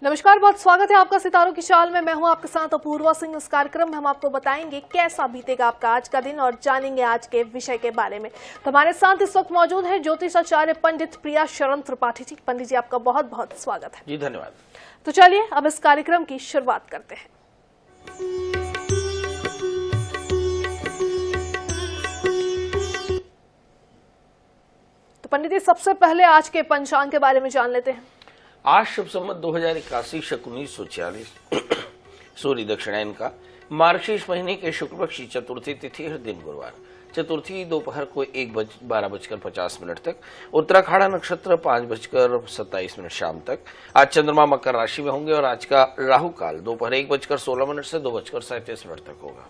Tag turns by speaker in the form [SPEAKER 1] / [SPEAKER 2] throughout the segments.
[SPEAKER 1] नमस्कार, बहुत स्वागत है आपका सितारों की चाल में। मैं हूं आपके साथ अपूर्वा सिंह। इस कार्यक्रम में हम आपको बताएंगे कैसा बीतेगा आपका आज का दिन और जानेंगे आज के विषय के बारे में। तो हमारे साथ इस वक्त मौजूद है ज्योतिषाचार्य पंडित प्रिया शरण त्रिपाठी जी। पंडित जी, आपका बहुत बहुत स्वागत है।
[SPEAKER 2] जी धन्यवाद।
[SPEAKER 1] तो चलिए अब इस कार्यक्रम की शुरुआत करते हैं। तो पंडित जी, सबसे पहले आज के पंचांग के बारे में जान लेते हैं।
[SPEAKER 2] आज शुभ संवत 2081 शक 1946 सूर्य दक्षिणायन का मार्गशीर्ष महीने के शुक्ल पक्ष की चतुर्थी तिथि हर दिन गुरुवार। चतुर्थी दोपहर को 12:50 तक। उत्तराखाड़ा नक्षत्र 5:27 शाम तक। आज चंद्रमा मकर राशि में होंगे और आज का राहु काल दोपहर 1:16 से 2:37 तक होगा।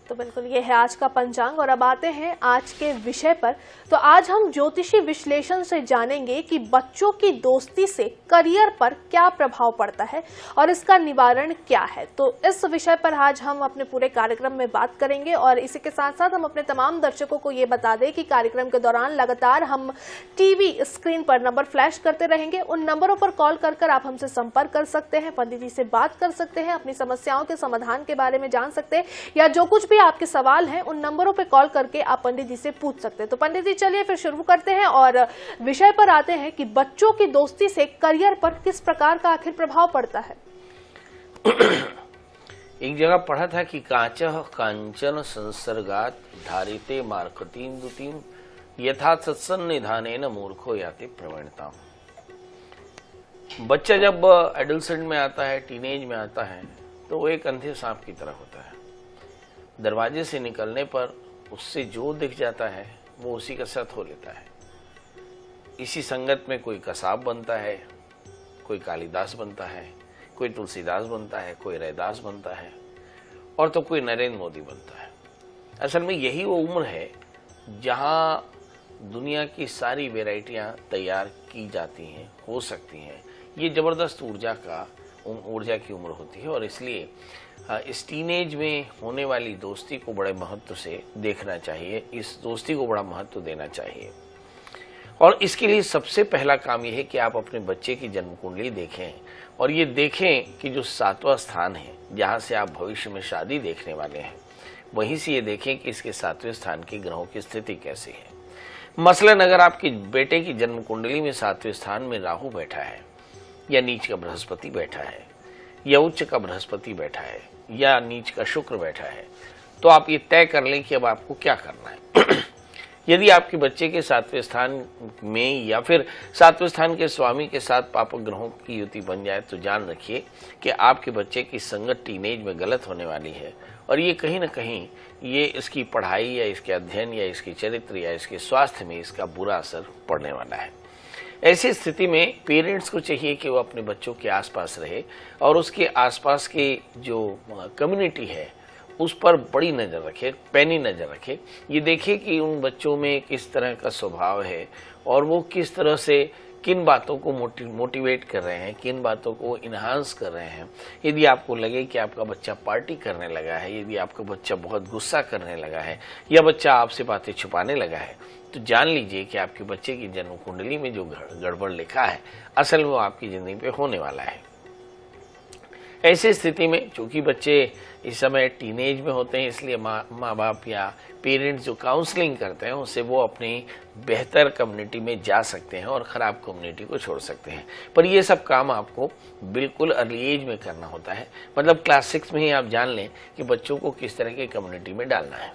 [SPEAKER 1] तो बिल्कुल ये है आज का पंचांग और अब आते हैं आज के विषय पर। तो आज हम ज्योतिषी विश्लेषण से जानेंगे कि बच्चों की दोस्ती से करियर पर क्या प्रभाव पड़ता है और इसका निवारण क्या है। तो इस विषय पर आज हम अपने पूरे कार्यक्रम में बात करेंगे और इसी के साथ साथ हम अपने तमाम दर्शकों को ये बता दें कि कार्यक्रम के दौरान लगातार हम टीवी स्क्रीन पर नंबर फ्लैश करते रहेंगे। उन नंबरों पर कॉल कर आप हमसे संपर्क कर सकते हैं, पंडित जी से बात कर सकते हैं, अपनी समस्याओं के समाधान के बारे में जान सकते हैं या जो कुछ आपके सवाल हैं उन नंबरों पे कॉल करके आप पंडित जी से पूछ सकते हैं। तो पंडित जी, चलिए फिर शुरू करते हैं और विषय पर आते हैं कि बच्चों की दोस्ती से करियर पर किस प्रकार का आखिर प्रभाव पड़ता है।
[SPEAKER 2] एक जगह पढ़ा था कि कांचः कांचन संसर्गात धारिते मार्कतीं दुतिं यथा सत्सन्निधानेन मूर्खो याति प्रवणताम। बच्चा जब एडोलसेंट में आता है, टीनेज में आता है, तो वो एक अंधे सांप की तरह होता है। दरवाजे से निकलने पर उससे जो दिख जाता है वो उसी का साथ हो लेता है। इसी संगत में कोई कसाब बनता है, कोई कालिदास बनता है, कोई तुलसीदास बनता है, कोई रैदास बनता है और तो कोई नरेंद्र मोदी बनता है। असल में यही वो उम्र है जहां दुनिया की सारी वैरायटियां तैयार की जाती हैं, हो सकती हैं। ये जबरदस्त ऊर्जा की उम्र होती है और इसलिए इस टीनेज में होने वाली दोस्ती को बड़े महत्व से देखना चाहिए, इस दोस्ती को बड़ा महत्व देना चाहिए। और इसके लिए सबसे पहला काम यह है कि आप अपने बच्चे की जन्म कुंडली देखें और ये देखें कि जो 7वां स्थान है जहां से आप भविष्य में शादी देखने वाले हैं, वहीं से ये देखें कि इसके 7वें स्थान की ग्रहों की स्थिति कैसी है। मसलन अगर आपके बेटे की जन्म कुंडली में 7वें स्थान में राहु बैठा है या नीच का बृहस्पति बैठा है या उच्च का बृहस्पति बैठा है या नीच का शुक्र बैठा है, तो आप ये तय कर लें कि अब आपको क्या करना है। यदि आपके बच्चे के 7वें स्थान में या फिर 7वें स्थान के स्वामी के साथ पाप ग्रहों की युति बन जाए तो जान रखिए कि आपके बच्चे की संगत टीनेज में गलत होने वाली है और ये कहीं ना कहीं ये इसकी पढ़ाई या इसके अध्ययन या इसके चरित्र या इसके स्वास्थ्य में इसका बुरा असर पड़ने वाला है। ऐसी स्थिति में पेरेंट्स को चाहिए कि वो अपने बच्चों के आसपास रहे और उसके आसपास के जो कम्युनिटी है उस पर बड़ी नज़र रखे, पैनी नज़र रखे। ये देखे कि उन बच्चों में किस तरह का स्वभाव है और वो किस तरह से किन बातों को मोटिवेट कर रहे हैं, किन बातों को इन्हांस कर रहे हैं। यदि आपको लगे कि आपका बच्चा पार्टी करने लगा है, यदि आपका बच्चा बहुत गुस्सा करने लगा है या बच्चा आपसे बातें छुपाने लगा है, तो जान लीजिए कि आपके बच्चे की जन्म कुंडली में जो गड़बड़ लिखा है असल में वो आपकी जिंदगी पे होने वाला है। ऐसी स्थिति में चूंकि बच्चे इस समय टीनेज में होते हैं, इसलिए माँ बाप या पेरेंट्स जो काउंसलिंग करते हैं उससे वो अपनी बेहतर कम्युनिटी में जा सकते हैं और ख़राब कम्युनिटी को छोड़ सकते हैं। पर ये सब काम आपको बिल्कुल अर्ली एज में करना होता है। मतलब क्लास 6 में ही आप जान लें कि बच्चों को किस तरह के कम्युनिटी में डालना है।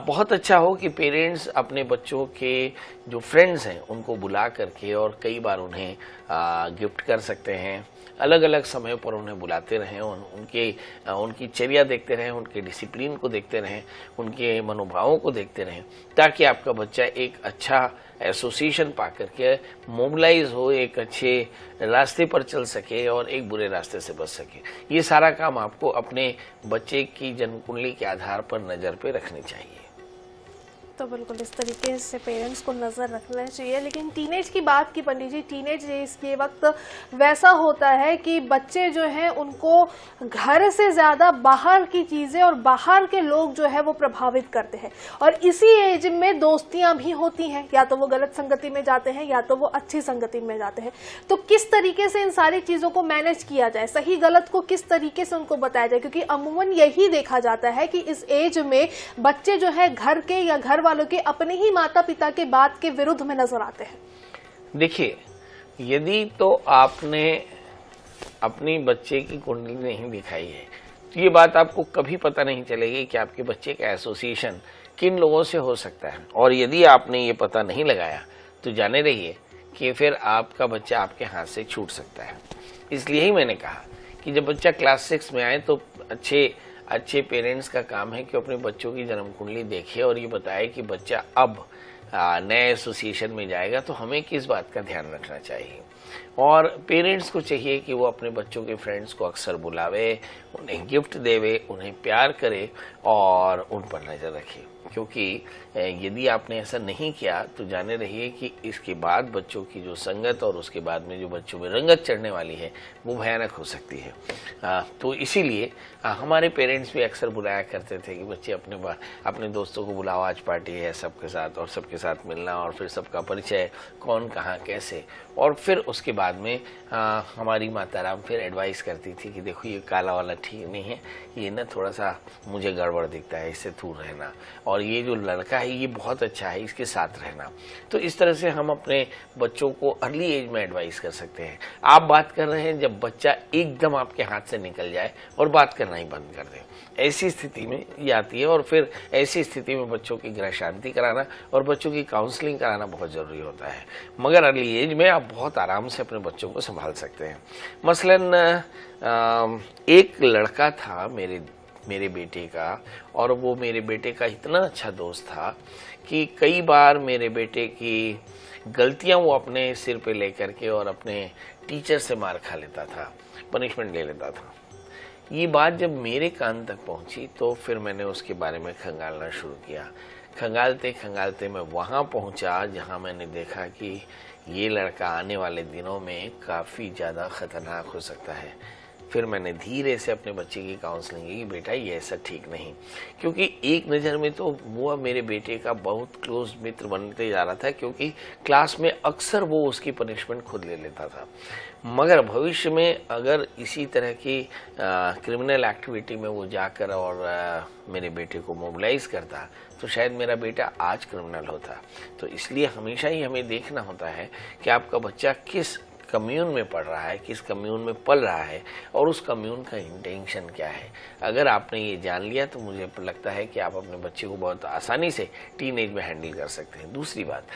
[SPEAKER 2] बहुत अच्छा हो कि पेरेंट्स अपने बच्चों के जो फ्रेंड्स हैं उनको बुला करके और कई बार उन्हें गिफ्ट कर सकते हैं। अलग अलग समय पर उन्हें बुलाते रहें, उनकी चर्या देखते रहें, उनके डिसिप्लिन को देखते रहें, उनके मनोभावों को देखते रहें, ताकि आपका बच्चा एक अच्छा एसोसिएशन पा करके मोबिलाइज हो, एक अच्छे रास्ते पर चल सके और एक बुरे रास्ते से बच सके। ये सारा काम आपको अपने बच्चे की जन्म कुंडली के आधार पर नज़र पे रखनी चाहिए।
[SPEAKER 1] तो बिल्कुल इस तरीके से पेरेंट्स को नज़र रखना चाहिए। लेकिन टीनेज की बात की पंडित जी, टीनेज ये वक्त वैसा होता है कि बच्चे जो हैं उनको घर से ज़्यादा बाहर की चीज़ें और बाहर के लोग जो है वो प्रभावित करते हैं, और इसी एज में दोस्तियां भी होती हैं, या तो वो गलत संगति में जाते हैं या तो वो अच्छी संगति में जाते हैं। तो किस तरीके से इन सारी चीज़ों को मैनेज किया जाए, सही गलत को किस तरीके से उनको बताया जाए, क्योंकि अमूमन यही देखा जाता है कि इस एज में बच्चे जो है घर के या घर वालों के अपने ही माता पिता के बात के विरुद्ध में नजर आते हैं।
[SPEAKER 2] देखिए, यदि तो आपने अपनी बच्चे की कुंडली नहीं दिखाई है तो ये बात आपको कभी पता नहीं चलेगी कि आपके बच्चे का एसोसिएशन किन लोगों से हो सकता है। और यदि आपने ये पता नहीं लगाया तो जाने रहिए कि फिर आपका बच्चा आपके हाथ से छूट सकता है। इसलिए ही मैंने कहा कि जब बच्चा क्लास 6 में आए तो अच्छे पेरेंट्स का काम है कि अपने बच्चों की जन्म कुंडली देखे और ये बताए कि बच्चा अब नए एसोसिएशन में जाएगा तो हमें किस बात का ध्यान रखना चाहिए। और पेरेंट्स को चाहिए कि वो अपने बच्चों के फ्रेंड्स को अक्सर बुलावे, उन्हें गिफ्ट देवे, उन्हें प्यार करे और उन पर नज़र रखे, क्योंकि यदि आपने ऐसा नहीं किया तो जाने रहिए कि इसके बाद बच्चों की जो संगत और उसके बाद में जो बच्चों में रंगत चढ़ने वाली है वो भयानक हो सकती है। तो इसीलिए हमारे पेरेंट्स भी अक्सर बुलाया करते थे कि बच्चे अपने दोस्तों को बुलाओ, आज पार्टी है सबके साथ, और सबके साथ मिलना और फिर सबका परिचय, कौन कहाँ कैसे। और फिर उसके बाद में हमारी माता राम फिर एडवाइस करती थी कि देखो ये काला वाला ठीक नहीं है, ये ना थोड़ा सा मुझे गड़बड़ दिखता है, इससे दूर रहना, और ये जो लड़का है ये बहुत अच्छा है, इसके साथ रहना। तो इस तरह से हम अपने बच्चों को अर्ली एज में एडवाइस कर सकते हैं। आप बात कर रहे हैं जब बच्चा एकदम आपके हाथ से निकल जाए और बात करना ही बंद कर दे, ऐसी स्थिति में ये आती है। और फिर ऐसी स्थिति में बच्चों की गृह शांति कराना और बच्चों की काउंसलिंग कराना बहुत ज़रूरी होता है। मगर अर्ली एज में आप बहुत आराम से अपने बच्चों को संभाल सकते हैं। मसलन एक लड़का था मेरे बेटे का, और वो मेरे बेटे का इतना अच्छा दोस्त था कि कई बार मेरे बेटे की गलतियां वो अपने सिर पे लेकर के और अपने टीचर से मार खा लेता था, पनिशमेंट ले लेता था। ये बात जब मेरे कान तक पहुंची तो फिर मैंने उसके बारे में खंगालना शुरू किया। खंगालते खंगालते मैं वहाँ पहुँचा जहाँ मैंने देखा कि ये लड़का आने वाले दिनों में काफ़ी ज़्यादा ख़तरनाक हो सकता है। फिर मैंने धीरे से अपने बच्चे की काउंसलिंग की कि बेटा ये ऐसा ठीक नहीं, क्योंकि एक नज़र में तो वो मेरे बेटे का बहुत क्लोज मित्र बनते जा रहा था, क्योंकि क्लास में अक्सर वो उसकी पनिशमेंट खुद ले लेता था। मगर भविष्य में अगर इसी तरह की क्रिमिनल एक्टिविटी में वो जाकर और मेरे बेटे को मोबिलाइज करता तो शायद मेरा बेटा आज क्रिमिनल होता। तो इसलिए हमेशा ही हमें देखना होता है कि आपका बच्चा किस कम्यून में पढ़ रहा है, किस कम्यून में पल रहा है, और उस कम्यून का इंटेंशन क्या है। अगर आपने ये जान लिया तो मुझे लगता है कि आप अपने बच्चे को बहुत आसानी से टीनेज में हैंडल कर सकते हैं। दूसरी बात,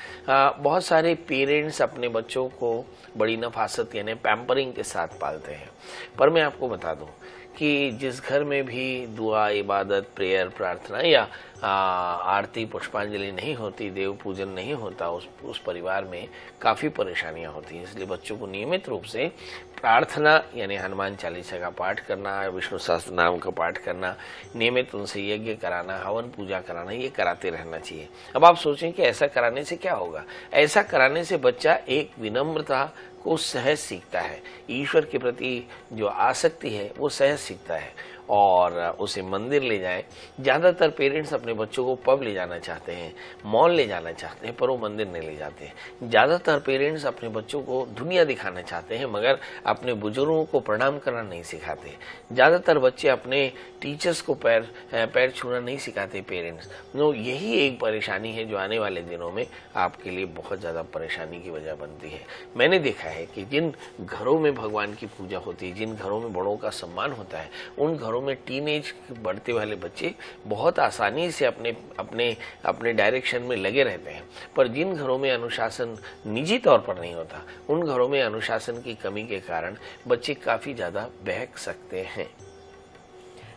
[SPEAKER 2] बहुत सारे पेरेंट्स अपने बच्चों को बड़ी नफासत यानी पैम्परिंग के साथ पालते हैं, पर मैं आपको बता दूं कि जिस घर में भी दुआ, इबादत, प्रेयर, प्रार्थना या आरती, पुष्पांजलि नहीं होती, देव पूजन नहीं होता, उस परिवार में काफ़ी परेशानियां होती हैं। इसलिए बच्चों को नियमित रूप से प्रार्थना यानी हनुमान चालीसा का पाठ करना, विष्णु सहस्त्र नाम का पाठ करना, नियमित उनसे यज्ञ कराना, हवन पूजा कराना, ये कराते रहना चाहिए। अब आप सोचें कि ऐसा कराने से क्या होगा। ऐसा कराने से बच्चा एक विनम्रता को सहज सीखता है, ईश्वर के प्रति जो आसक्ति है वो सहज सीखता है, और उसे मंदिर ले जाएं। ज़्यादातर पेरेंट्स अपने बच्चों को पब ले जाना चाहते हैं, मॉल ले जाना चाहते हैं, पर वो मंदिर नहीं ले जाते हैं। ज़्यादातर पेरेंट्स अपने बच्चों को दुनिया दिखाना चाहते हैं, मगर अपने बुजुर्गों को प्रणाम करना नहीं सिखाते। ज़्यादातर बच्चे अपने टीचर्स को पैर छूना नहीं सिखाते पेरेंट्स। तो यही एक परेशानी है जो आने वाले दिनों में आपके लिए बहुत ज़्यादा परेशानी की वजह बनती है। मैंने देखा है कि जिन घरों में भगवान की पूजा होती है, जिन घरों में बड़ों का सम्मान होता है, उन घरों में टीनेज बढ़ते वाले बच्चे बहुत आसानी से अपने डायरेक्शन में लगे रहते हैं। पर जिन घरों में अनुशासन निजी तौर पर नहीं होता, उन घरों में अनुशासन की कमी के कारण बच्चे काफी ज्यादा बहक सकते हैं।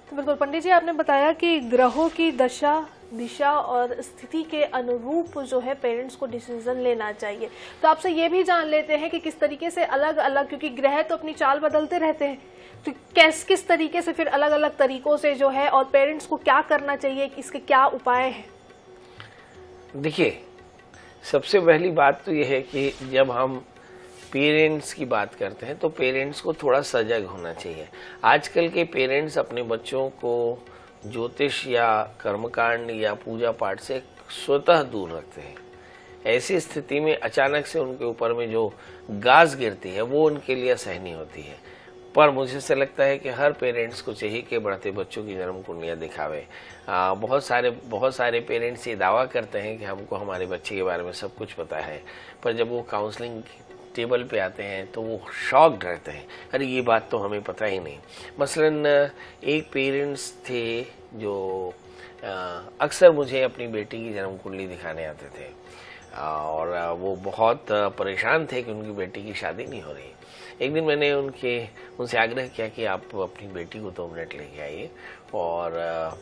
[SPEAKER 1] तो बिल्कुल पंडित जी, आपने बताया कि ग्रहों की दिशा और स्थिति के अनुरूप जो है पेरेंट्स को डिसीजन लेना चाहिए। तो आपसे ये भी जान लेते हैं कि किस तरीके से अलग अलग, क्योंकि ग्रह तो अपनी चाल बदलते रहते हैं, तो किस तरीके से फिर अलग अलग तरीकों से जो है, और पेरेंट्स को क्या करना चाहिए, इसके क्या उपाय हैं?
[SPEAKER 2] देखिए, सबसे पहली बात तो यह है कि जब हम पेरेंट्स की बात करते हैं तो पेरेंट्स को थोड़ा सजग होना चाहिए। आजकल के पेरेंट्स अपने बच्चों को ज्योतिष या कर्मकांड या पूजा पाठ से स्वतः दूर रखते हैं। ऐसी स्थिति में अचानक से उनके ऊपर में जो गाज गिरती है वो उनके लिए असहनीय होती है। पर मुझे से लगता है कि हर पेरेंट्स को चाहिए कि बढ़ते बच्चों की जन्म कुंडलियाँ दिखावे। बहुत सारे पेरेंट्स ये दावा करते हैं कि हमको हमारे बच्चे के बारे में सब कुछ पता है, पर जब वो काउंसलिंग टेबल पे आते हैं तो वो शॉक्ड रहते हैं, अरे ये बात तो हमें पता ही नहीं। मसलन एक पेरेंट्स थे जो अक्सर मुझे अपनी बेटी की जन्म कुंडली दिखाने आते थे और वो बहुत परेशान थे कि उनकी बेटी की शादी नहीं हो रही। एक दिन मैंने उनसे आग्रह किया कि आप अपनी बेटी को 2 मिनट लेके आइए और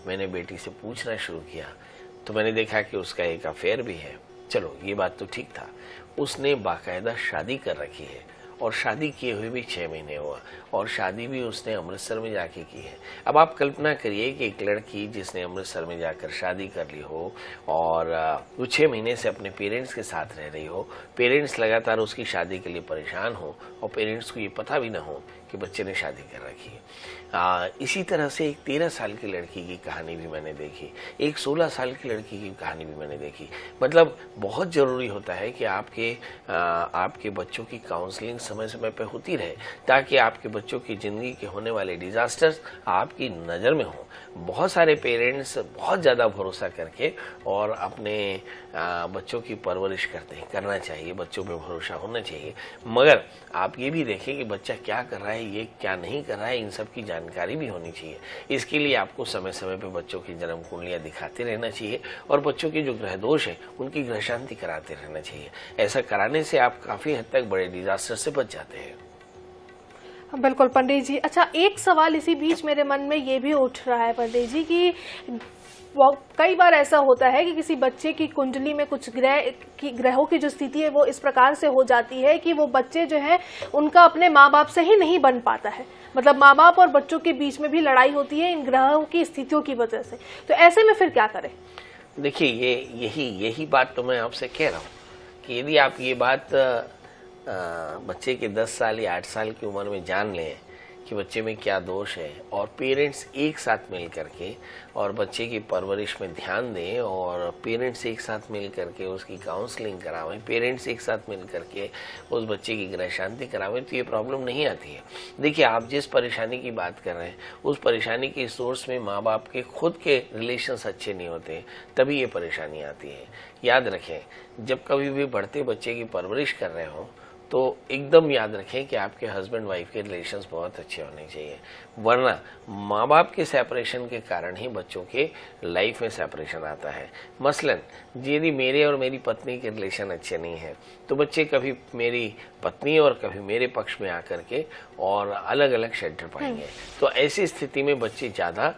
[SPEAKER 2] मैंने बेटी से पूछना शुरू किया तो मैंने देखा कि उसका एक अफेयर भी है। चलो ये बात तो ठीक था, उसने बाकायदा शादी कर रखी है और शादी किए हुए भी 6 महीने हुआ और शादी भी उसने अमृतसर में जाके की है। अब आप कल्पना करिए कि एक लड़की जिसने अमृतसर में जाकर शादी कर ली हो और वो 6 महीने से अपने पेरेंट्स के साथ रह रही हो, पेरेंट्स लगातार उसकी शादी के लिए परेशान हो और पेरेंट्स को ये पता भी ना हो कि बच्चे ने शादी कर रखी है। इसी तरह से एक 13 साल की लड़की की कहानी भी मैंने देखी, एक 16 साल की लड़की की कहानी भी मैंने देखी। मतलब बहुत ज़रूरी होता है कि आपके बच्चों की काउंसलिंग समय समय पर होती रहे ताकि आपके बच्चों की ज़िंदगी के होने वाले डिज़ास्टर्स आपकी नज़र में हों। बहुत सारे पेरेंट्स बहुत ज़्यादा भरोसा करके और अपने बच्चों की परवरिश करना चाहिए, बच्चों पे भरोसा होना चाहिए, मगर आप ये भी देखें कि बच्चा क्या कर रहा है, ये क्या नहीं कर रहा है, इन सब की जानकारी भी होनी चाहिए। इसके लिए आपको समय समय पे बच्चों की जन्म कुंडलियाँ दिखाते रहना चाहिए और बच्चों के जो ग्रह दोष है उनकी ग्रह शांति कराते रहना चाहिए। ऐसा कराने से आप काफ़ी हद तक बड़े डिजास्टर से बच जाते हैं।
[SPEAKER 1] बिल्कुल पंडित जी। अच्छा, एक सवाल इसी बीच मेरे मन में ये भी उठ रहा है पंडित जी कि कई बार ऐसा होता है कि किसी बच्चे की कुंडली में कुछ ग्रहों की जो स्थिति है वो इस प्रकार से हो जाती है कि वो बच्चे जो है उनका अपने माँ बाप से ही नहीं बन पाता है। मतलब माँ बाप और बच्चों के बीच में भी लड़ाई होती है इन ग्रहों की स्थितियों की वजह से। तो ऐसे में फिर क्या करें?
[SPEAKER 2] देखिए, यही बात तो मैं आपसे कह रहा हूँ कि यदि आप ये बात बच्चे के 10 साल या 8 साल की उम्र में जान लें कि बच्चे में क्या दोष है और पेरेंट्स एक साथ मिल करके और बच्चे की परवरिश में ध्यान दें और पेरेंट्स एक साथ मिल करके उसकी काउंसलिंग करावें, पेरेंट्स एक साथ मिल करके उस बच्चे की ग्रह शांति करावें, तो ये प्रॉब्लम नहीं आती है। देखिए, आप जिस परेशानी की बात कर रहे हैं उस परेशानी के सोर्स में माँ बाप के खुद के रिलेशंस अच्छे नहीं होते, तभी ये परेशानी आती है। याद रखें, जब कभी भी बढ़ते बच्चे की परवरिश कर रहे हो तो एकदम याद रखें कि आपके हस्बैंड वाइफ के रिलेशंस बहुत अच्छे होने चाहिए, वरना माँ बाप के सेपरेशन के कारण ही बच्चों के लाइफ में सेपरेशन आता है। मसलन यदि मेरे और मेरी पत्नी के रिलेशन अच्छे नहीं हैं तो बच्चे कभी मेरी पत्नी और कभी मेरे पक्ष में आकर के और अलग अलग शेल्टर पाएंगे। तो ऐसी स्थिति में बच्चे ज़्यादा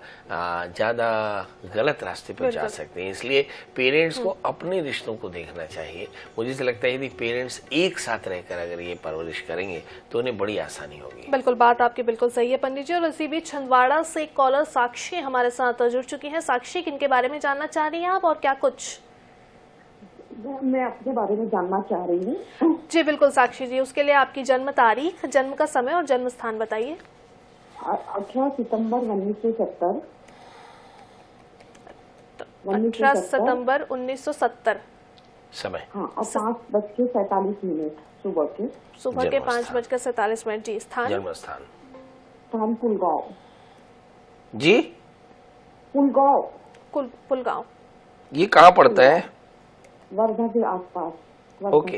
[SPEAKER 2] गलत रास्ते पर जा सकते हैं। इसलिए पेरेंट्स को अपने रिश्तों को देखना चाहिए। मुझे ऐसा लगता है यदि पेरेंट्स एक साथ रहकर अगर ये परवरिश करेंगे तो उन्हें बड़ी आसानी होगी।
[SPEAKER 1] बिल्कुल, बात आपकी बिल्कुल सही है पंडित जी। और इसी बीच छिंदवाड़ा से कॉलर साक्षी हमारे साथ जुड़ चुकी हैं। साक्षी, किनके बारे में जानना चाह रही हैं आप और क्या कुछ?
[SPEAKER 3] मैं अपने बारे में जानना चाह रही हूँ।
[SPEAKER 1] जी बिल्कुल साक्षी जी, उसके लिए आपकी जन्म तारीख, जन्म का समय और जन्म स्थान बताइए।
[SPEAKER 3] 18 सितंबर 1970।
[SPEAKER 1] 18 सितंबर 1970
[SPEAKER 2] समय।
[SPEAKER 3] हाँ, और 5:47
[SPEAKER 1] सुबह के 5:47। जी, स्थान?
[SPEAKER 2] जन्म स्थान?
[SPEAKER 3] स्थान पुलगांव।
[SPEAKER 2] जी,
[SPEAKER 1] पुलगांव।
[SPEAKER 2] ये कहाँ पड़ता है?
[SPEAKER 3] वर्धा के आसपास।
[SPEAKER 2] ओके,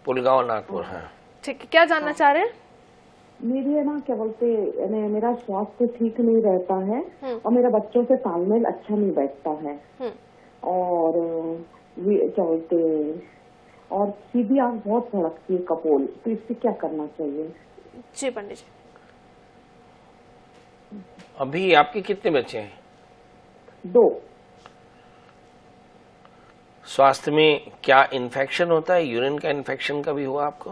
[SPEAKER 2] पुलगांव, नागपुर। हाँ,
[SPEAKER 1] ठीक है, क्या जानना चाह रहे हैं?
[SPEAKER 3] मेरी है ना, क्या बोलते, मेरा स्वास्थ्य ठीक नहीं रहता है और मेरा बच्चों से तालमेल अच्छा नहीं बैठता है और क्या बोलते, और सीधी आंख बहुत भड़कती है, कपोल, तो इससे क्या करना चाहिए?
[SPEAKER 1] जी पंडित जी।
[SPEAKER 2] अभी आपके कितने बच्चे हैं?
[SPEAKER 3] 2।
[SPEAKER 2] स्वास्थ्य में क्या इन्फेक्शन होता है? यूरिन का इन्फेक्शन कभी हुआ आपको?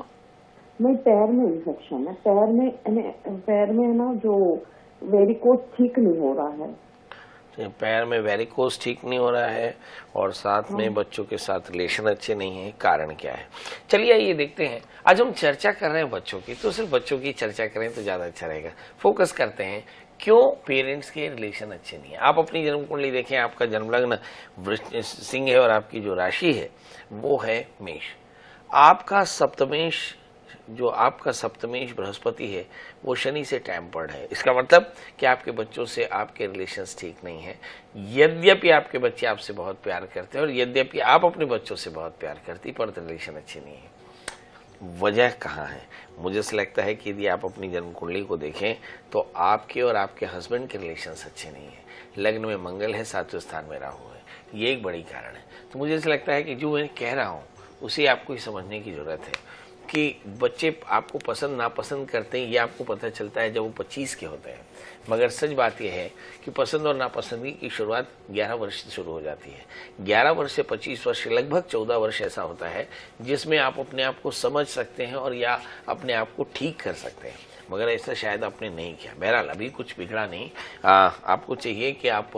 [SPEAKER 3] नहीं, पैर में इन्फेक्शन है। पैर में है ना, जो वेरिकोस ठीक नहीं हो रहा है।
[SPEAKER 2] पैर में वेरिकोस ठीक नहीं हो रहा है और साथ में बच्चों के साथ रिलेशन अच्छे नहीं है, कारण क्या है? चलिए ये देखते हैं। आज हम चर्चा कर रहे हैं बच्चों की, तो सिर्फ बच्चों की चर्चा करें तो ज्यादा अच्छा रहेगा। फोकस करते हैं क्यों पेरेंट्स के रिलेशन अच्छे नहीं है। आप अपनी जन्म कुंडली देखें, आपका जन्म लग्न सिंह है और आपकी जो राशि है वो है मेष। आपका सप्तमेश बृहस्पति है वो शनि से टैम्पर्ड है। इसका मतलब कि आपके बच्चों से आपके रिलेशंस ठीक नहीं है। यद्यपि आपके बच्चे आपसे बहुत प्यार करते हैं और यद्यपि आप अपने बच्चों से बहुत प्यार करती, पर रिलेशन अच्छे नहीं है। वजह कहाँ है? मुझे ऐसा लगता है कि यदि आप अपनी जन्म कुंडली को देखें तो आपके और आपके हस्बैंड के रिलेशंस अच्छे नहीं है। लग्न में मंगल है, 7वें स्थान में राहु है, ये एक बड़ी कारण है। तो मुझे ऐसा लगता है कि जो मैं कह रहा हूँ उसे आपको ही समझने की जरूरत है कि बच्चे आपको पसंद नापसंद करते हैं, ये आपको पता चलता है जब वो 25 के होते हैं। मगर सच बात यह है कि पसंद और नापसंदगी की शुरुआत 11 वर्ष से शुरू हो जाती है। 11 वर्ष से 25 वर्ष, लगभग 14 वर्ष ऐसा होता है जिसमें आप अपने आप को समझ सकते हैं और या अपने आप को ठीक कर सकते हैं। मगर ऐसा शायद आपने नहीं किया। बहरहाल अभी कुछ बिगड़ा नहीं। आपको चाहिए कि आप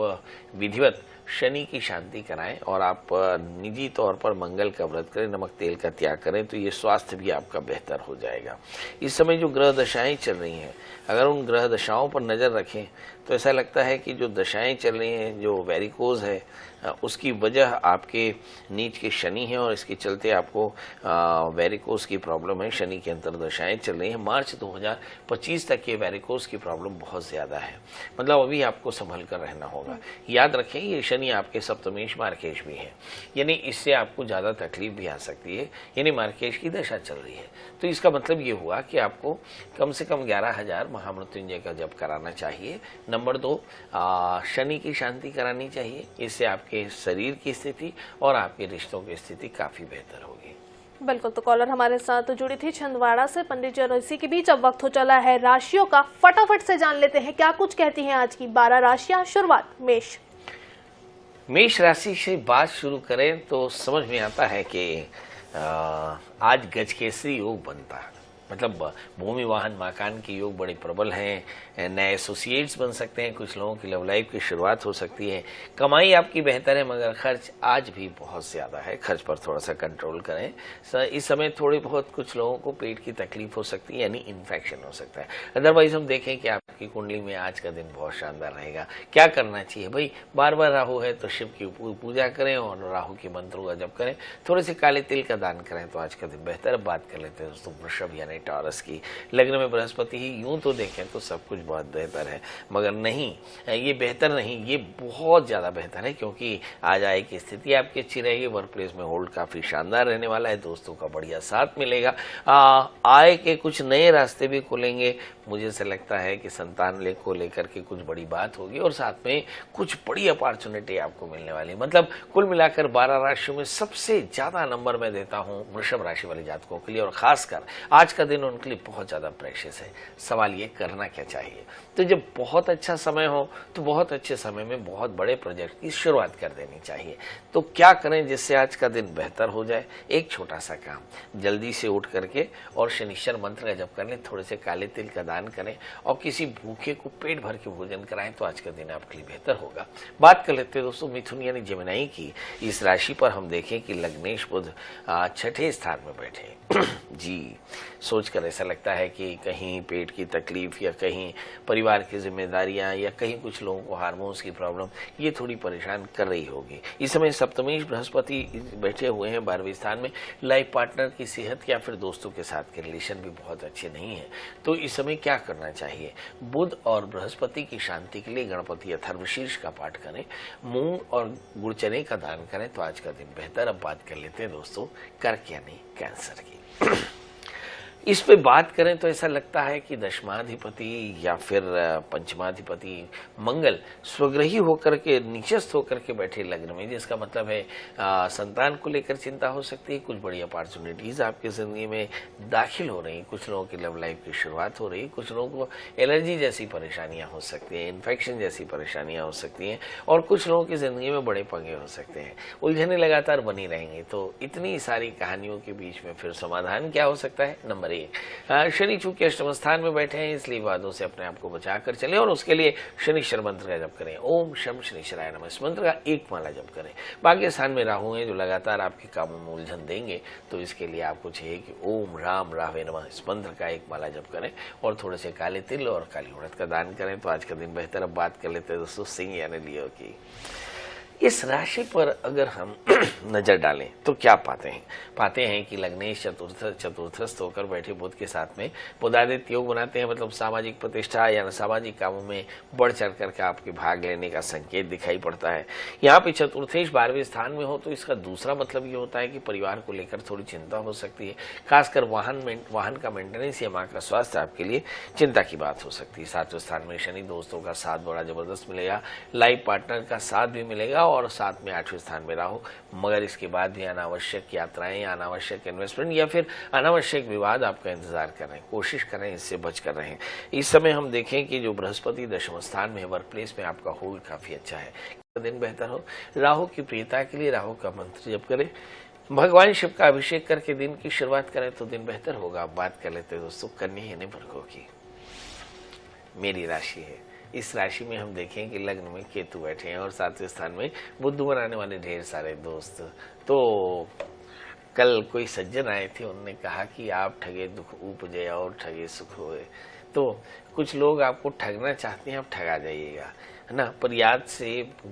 [SPEAKER 2] विधिवत शनि की शांति कराएं और आप निजी तौर पर मंगल का व्रत करें, नमक तेल का त्याग करें, तो ये स्वास्थ्य भी आपका बेहतर हो जाएगा। इस समय जो ग्रह दशाएं चल रही हैं, अगर उन ग्रह दशाओं पर नजर रखें तो ऐसा लगता है कि जो दशाएं चल रही हैं, जो वेरिकोज है, उसकी वजह आपके नीच के शनि है और इसके चलते आपको वेरिकोज की प्रॉब्लम है। शनि के अंतर्दशाएं चल रही हैं। मार्च 2025 तक ये वेरिकोज की प्रॉब्लम बहुत ज्यादा है, मतलब अभी आपको संभल कर रहना होगा। याद रखें ये शनि आपके सप्तमेश मार्केश भी है, यानी इससे आपको ज्यादा तकलीफ भी आ सकती है। यानी मार्केश की दशा चल रही है, तो इसका मतलब ये हुआ कि आपको कम से कम 11,000 महामृत्युंजय का जप कराना चाहिए। नंबर 2, शनि की शांति करानी चाहिए। इससे आपके शरीर की स्थिति और आपके रिश्तों की स्थिति काफी बेहतर होगी।
[SPEAKER 1] बिल्कुल। तो कॉलर हमारे साथ जुड़ी थी छिंदवाड़ा से पंडित जी, और इसी के बीच अब वक्त हो चला है राशियों का। फटाफट से जान लेते हैं क्या कुछ कहती हैं आज की 12 राशियां। शुरुआत मेष
[SPEAKER 2] राशि से बात शुरू करें तो समझ में आता है कि आज गजकेसरी योग बनता है, मतलब भूमि वाहन मकान के योग बड़े प्रबल हैं। नए एसोसिएट्स बन सकते हैं, कुछ लोगों की लव लाइफ की शुरुआत हो सकती है। कमाई आपकी बेहतर है, मगर खर्च आज भी बहुत ज्यादा है। खर्च पर थोड़ा सा कंट्रोल करें। इस समय थोड़ी बहुत कुछ लोगों को पेट की तकलीफ हो सकती है, यानी इन्फेक्शन हो सकता है। अदरवाइज हम देखें कि आपकी कुंडली में आज का दिन बहुत शानदार रहेगा। क्या करना चाहिए भाई? बार बार राहु है तो शिव की पूजा करें और राहु के मंत्रों का जप करें। थोड़े से काले तिल का दान करें तो आज का दिन बेहतर। बात कर लेते हैं दोस्तों वृषभ यानी टॉरस की। लग्न में बृहस्पति ही, यूं तो देखें तो सब कुछ बहुत बेहतर है, मगर नहीं, ये बेहतर नहीं, ये बहुत ज्यादा बेहतर है, क्योंकि आज आय की स्थिति आपकी अच्छी रहेगी। वर्क प्लेस में होल्ड काफी शानदार रहने वाला है। दोस्तों का बढ़िया साथ मिलेगा। आय के कुछ नए रास्ते भी खुलेंगे। मुझे ऐसा लगता है कि संतान को लेकर के कुछ बड़ी बात होगी और साथ में कुछ बड़ी अपॉर्चुनिटी आपको मिलने वाली। मतलब कुल मिलाकर 12 राशियों में सबसे ज्यादा नंबर मैं देता हूं वृषभ राशि वाले जातकों के लिए, और खासकर आज का दिन उनके लिए बहुत ज्यादा प्रेशियस है। सवाल ये करना क्या चाहिए? तो जब बहुत अच्छा समय हो तो बहुत अच्छे समय में बहुत बड़े प्रोजेक्ट की शुरुआत कर देनी चाहिए। तो क्या करें जिससे आज का दिन बेहतर हो जाए? एक छोटा सा काम, जल्दी से उठ करके और शनिश्चर मंत्र का जप कर लें, थोड़े से काले तिल का दान करें और किसी भूखे को पेट भर के भोजन कराएं, तो आज का दिन आपके लिए बेहतर होगा। बात कर लेते हैं दोस्तों मिथुन यानी जेमिनी की। इस राशि पर हम देखें कि लग्नेश बुध 6ठे स्थान में बैठे जी, सोचकर ऐसा लगता है कि कहीं पेट की तकलीफ या कहीं परिवार की जिम्मेदारियां या कहीं कुछ लोगों को हार्मोन्स की प्रॉब्लम ये थोड़ी परेशान कर रही होगी। इस समय सप्तमेश बृहस्पति बैठे हुए हैं 12वें स्थान में। लाइफ पार्टनर की सेहत या फिर दोस्तों के साथ के रिलेशन भी बहुत अच्छे नहीं है। तो इस समय क्या करना चाहिए? बुध और बृहस्पति की शांति के लिए गणपति अथर्वशीर्ष का पाठ करें, मूंग और गुड़ चने का दान करें, तो आज का दिन बेहतर। अब बात कर लेते हैं दोस्तों कर्क यानी कैंसर की। इस पे बात करें तो ऐसा लगता है कि दशमाधिपति या फिर पंचमाधिपति मंगल स्वग्रही होकर के नीचस्थ होकर के बैठे लग्न में, जिसका मतलब है संतान को लेकर चिंता हो सकती है। कुछ बड़ी अपॉर्चुनिटीज आपकी जिंदगी में दाखिल हो रही, कुछ लोगों की लव लाइफ की शुरुआत हो रही, कुछ लोगों को एलर्जी जैसी परेशानियां हो सकती हैं, इन्फेक्शन जैसी परेशानियां हो सकती हैं, और कुछ लोगों की जिंदगी में बड़े पंगे हो सकते हैं। उलझने लगातार बनी रहेंगी। तो इतनी सारी कहानियों के बीच में फिर समाधान क्या हो सकता है? नंबर करिए। शनि चूंकि अष्टम स्थान में बैठे हैं, इसलिए विवादों से अपने आप को बचा कर चले और उसके लिए शनिश्चर मंत्र का जप करें। ओम शम शनिश्चराय नमः, इस मंत्र का एक माला जप करें। बाकी स्थान में राहु हैं जो लगातार आपके कामों में उलझन देंगे, तो इसके लिए आपको चाहिए कि ओम राम रावे नमः, इस मंत्र का एक माला जप करें और थोड़े से काले तिल और काली उड़द का दान करें। तो आज का दिन बेहतर। अब बात कर लेते हैं दोस्तों सिंह यानी लियो की। इस राशि पर अगर हम नजर डालें तो क्या पाते हैं कि लग्नेश चतुर्थस्थ होकर बैठे बुध के साथ में बुधादित्य योग बनाते हैं, मतलब सामाजिक प्रतिष्ठा या सामाजिक कामों में बढ़ चढ़ करके आपके भाग लेने का संकेत दिखाई पड़ता है। यहाँ पे चतुर्थेश 12वें स्थान में हो तो इसका दूसरा मतलब ये होता है कि परिवार को लेकर थोड़ी चिंता हो सकती है, खासकर वाहन का मेंटेनेंस या माँ का स्वास्थ्य आपके लिए चिंता की बात हो सकती है। 7वें स्थान में शनि, दोस्तों का साथ बड़ा जबरदस्त मिलेगा, लाइफ पार्टनर का साथ भी मिलेगा और साथ में 8वें स्थान में राहु। मगर इसके बाद भी अनावश्यक यात्राएं या अनावश्यक इन्वेस्टमेंट या फिर अनावश्यक विवाद आपका इंतजार कर रहे हैं, कोशिश करें इससे बच कर रहें। इस समय हम देखें कि जो बृहस्पति दशम स्थान में है, वर्क प्लेस में आपका होल्ड काफी अच्छा है, दिन बेहतर हो। राहु की प्रियता के लिए राहु का मंत्र जप करें, भगवान शिव का अभिषेक करके दिन की शुरुआत करें तो दिन बेहतर होगा। अब बात कर लेते हैं दोस्तों कन्या यानी वर्गों की। मेरी राशि है, इस राशि में हम देखें कि लग्न में केतु बैठे हैं और 7वें स्थान में बुध बनाने वाले ढेर सारे दोस्त। तो कल कोई सज्जन आए थे, उन्होंने कहा कि आप ठगे दुख उपजे और ठगे सुख होए। तो कुछ लोग आपको ठगना चाहते हैं, आप ठगा जाइएगा, है ना, पर याद से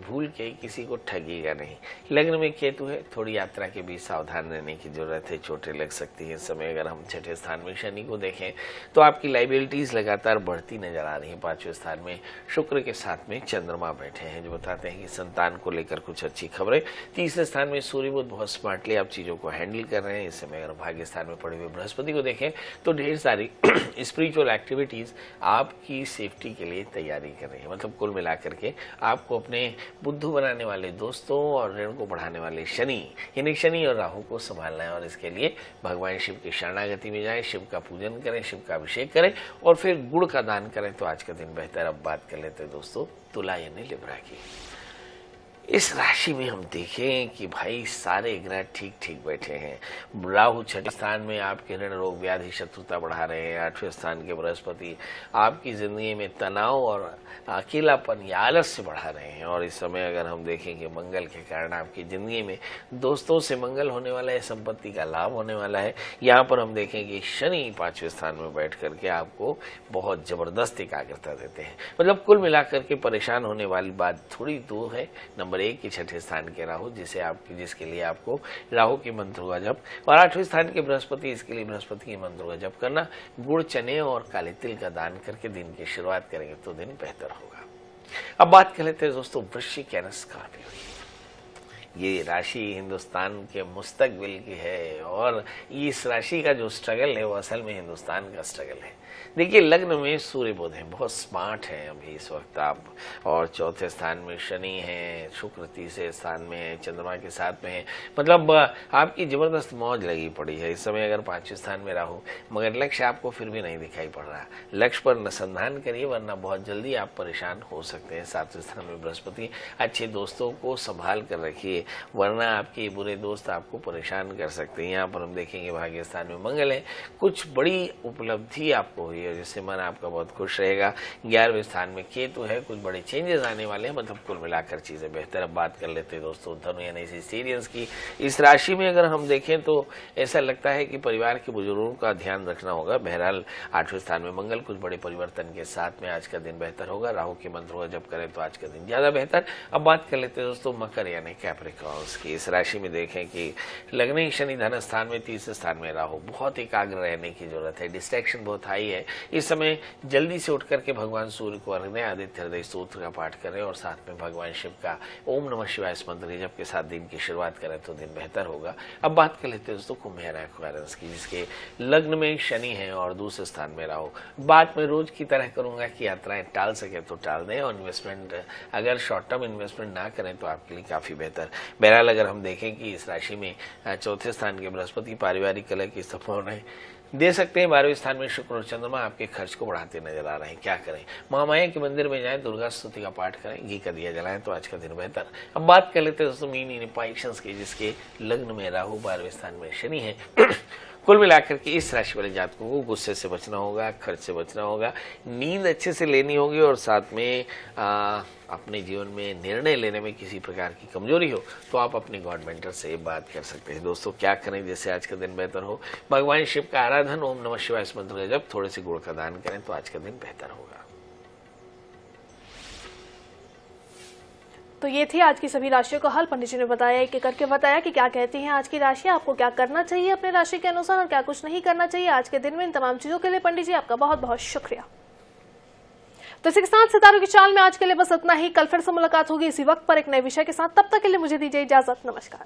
[SPEAKER 2] भूल के किसी को ठगिएगा नहीं। लग्न में केतु है, थोड़ी यात्रा के बीच सावधान रहने की जरूरत है, चोटें लग सकती हैं इस समय। अगर हम 6ठे स्थान में शनि को देखें तो आपकी लाइबिलिटीज लगातार बढ़ती नजर आ रही हैं। 5वें स्थान में शुक्र के साथ में चंद्रमा बैठे हैं जो बताते हैं कि संतान को लेकर कुछ अच्छी खबरें। 3रे स्थान में सूर्य बुध बहुत स्मार्टली आप चीजों को हैंडल कर रहे हैं इस समय। अगर भाग्य स्थान में पड़े हुए बृहस्पति को देखें तो ढेर सारी स्पिरिचुअल एक्टिविटीज आपकी सेफ्टी के लिए तैयारी कर रही है। मतलब कुल मिलाकर के आपको अपने बुद्धू बनाने वाले दोस्तों और ऋण को बढ़ाने वाले शनि यानी शनि और राहु को संभालना है और इसके लिए भगवान शिव की शरणागति में जाएं, शिव का पूजन करें, शिव का अभिषेक करें और फिर गुड़ का दान करें तो आज का दिन बेहतर। अब बात कर लेते हैं दोस्तों तुला यानी लिब्रा की। इस राशि में हम देखें कि भाई सारे ग्रह ठीक ठीक बैठे हैं। राहु 6ठे स्थान में आपके ऋण रोग व्याधि शत्रुता बढ़ा रहे हैं। 8वें स्थान के बृहस्पति आपकी जिंदगी में तनाव और अकेलापन या आलस्य बढ़ा रहे हैं। और इस समय अगर हम देखें कि मंगल के कारण आपकी जिंदगी में दोस्तों से मंगल होने वाला है, संपत्ति का लाभ होने वाला है। यहाँ पर हम देखें कि शनि 5वें स्थान में बैठ करके आपको बहुत जबरदस्त एकाग्रता देते हैं। मतलब कुल मिलाकर के परेशान होने वाली बात थोड़ी दूर है। नंबर 1 के 6ठे स्थान के राहु जिसके लिए आपको राहु के मंत्रों का जप और 8वें स्थान के बृहस्पति, इसके लिए बृहस्पति के मंत्रों का जप करना, गुड़ चने और काले तिल का दान करके दिन की शुरुआत करेंगे तो दिन बेहतर होगा। अब बात कर लेते हैं दोस्तों वृश्चिक यानी स्कॉर्पियो की। ये राशि हिंदुस्तान के मुस्तकबिल की है और इस राशि का जो स्ट्रगल है वो असल में हिंदुस्तान का स्ट्रगल है। देखिए लग्न में सूर्य बुध है, बहुत स्मार्ट है अभी इस वक्त आप, और 4थे स्थान में शनि है, शुक्र 3रे स्थान में है, चंद्रमा के साथ में है। मतलब आपकी जबरदस्त मौज लगी पड़ी है इस समय। अगर 5वें स्थान में राहु, मगर लक्ष्य आपको फिर भी नहीं दिखाई पड़ रहा। लक्ष्य पर अनुसंधान करिए वरना बहुत जल्दी आप परेशान हो सकते हैं। 7वें स्थान में बृहस्पति, अच्छे दोस्तों को संभाल कर रखिए वरना आपके बुरे दोस्त आपको परेशान कर सकते हैं। यहाँ पर हम देखेंगे भाग्य स्थान में मंगल है, कुछ बड़ी उपलब्धि आपको हुई है जिससे मन आपका बहुत खुश रहेगा। 11वें स्थान में केतु है, कुछ बड़े चेंजेस आने वाले हैं। मतलब कुल मिलाकर चीजें बेहतर। अब बात कर लेते हैं दोस्तों धनु यानी सीरियस की। इस राशि में अगर हम देखें तो ऐसा लगता है कि परिवार के बुजुर्गों का ध्यान रखना होगा। बहरहाल 8वें स्थान में मंगल, कुछ बड़े परिवर्तन के साथ में आज का दिन बेहतर होगा। राहु के मंत्रों का जप करें तो आज का दिन ज्यादा बेहतर। अब बात कर लेते हैं दोस्तों मकर यानी कैप्रिकॉर्न्स की। इस राशि में देखें कि लग्न शनि धन स्थान में, 3रे स्थान में राहु, बहुत एकाग्र रहने की जरूरत है। डिस्ट्रैक्शन बहुत हाई है इस समय। जल्दी से उठ करके भगवान सूर्य को अर्घ दें, आदित्य हृदय स्तोत्र का पाठ करें और साथ में भगवान शिव का ओम नमः शिवाय मंत्र जप के साथ दिन की शुरुआत करें तो दिन बेहतर होगा। अब बात कर लेते हैं दोस्तों कुंभ यानी एक्वेरियस की, जिसके लग्न में शनि है और 2रे स्थान में राहु। बात मैं रोज की तरह करूंगा कि यात्राएं टाल सके तो टाल दें और इन्वेस्टमेंट अगर शॉर्ट टर्म इन्वेस्टमेंट ना करें तो आपके लिए काफी बेहतर। बहरहाल अगर हम देखें कि इस राशि में 4थे स्थान के बृहस्पति पारिवारिक कलह की संभावना है, दे सकते हैं। 12वें स्थान में शुक्र और चंद्रमा आपके खर्च को बढ़ाते नजर आ रहे हैं। क्या करें, महामाया के मंदिर में जाएं, दुर्गा स्तुति का पाठ करें, घी का दिया जलाएं तो आज का दिन बेहतर। अब बात कर लेते हैं दोस्तों मीन पाइशंस की, जिसके लग्न में राहु, 12वें स्थान में शनि है। कुल मिलाकर के इस राशि वाले जातकों को गुस्से से बचना होगा, खर्च से बचना होगा, नींद अच्छे से लेनी होगी और साथ में अपने जीवन में निर्णय लेने में किसी प्रकार की कमजोरी हो तो आप अपने गॉड मेंटर से बात कर सकते हैं। दोस्तों क्या करें जैसे आज का दिन बेहतर हो, भगवान शिव का आराधन, ओम नमः शिवाय इस मंत्र का जप, थोड़े से गुड़ का दान करें तो आज का दिन बेहतर होगा।
[SPEAKER 1] तो ये थी आज की सभी राशियों का हल। पंडित जी ने बताया एक एक करके बताया कि क्या कहती हैं आज की राशि, आपको क्या करना चाहिए अपने राशि के अनुसार और क्या कुछ नहीं करना चाहिए आज के दिन में। इन तमाम चीजों के लिए पंडित जी आपका बहुत बहुत शुक्रिया। तो इसी के साथ सितारों की चाल में आज के लिए बस इतना ही। कल फिर से मुलाकात होगी इसी वक्त पर एक नए विषय के साथ। तब तक के लिए मुझे दीजिए इजाजत। नमस्कार।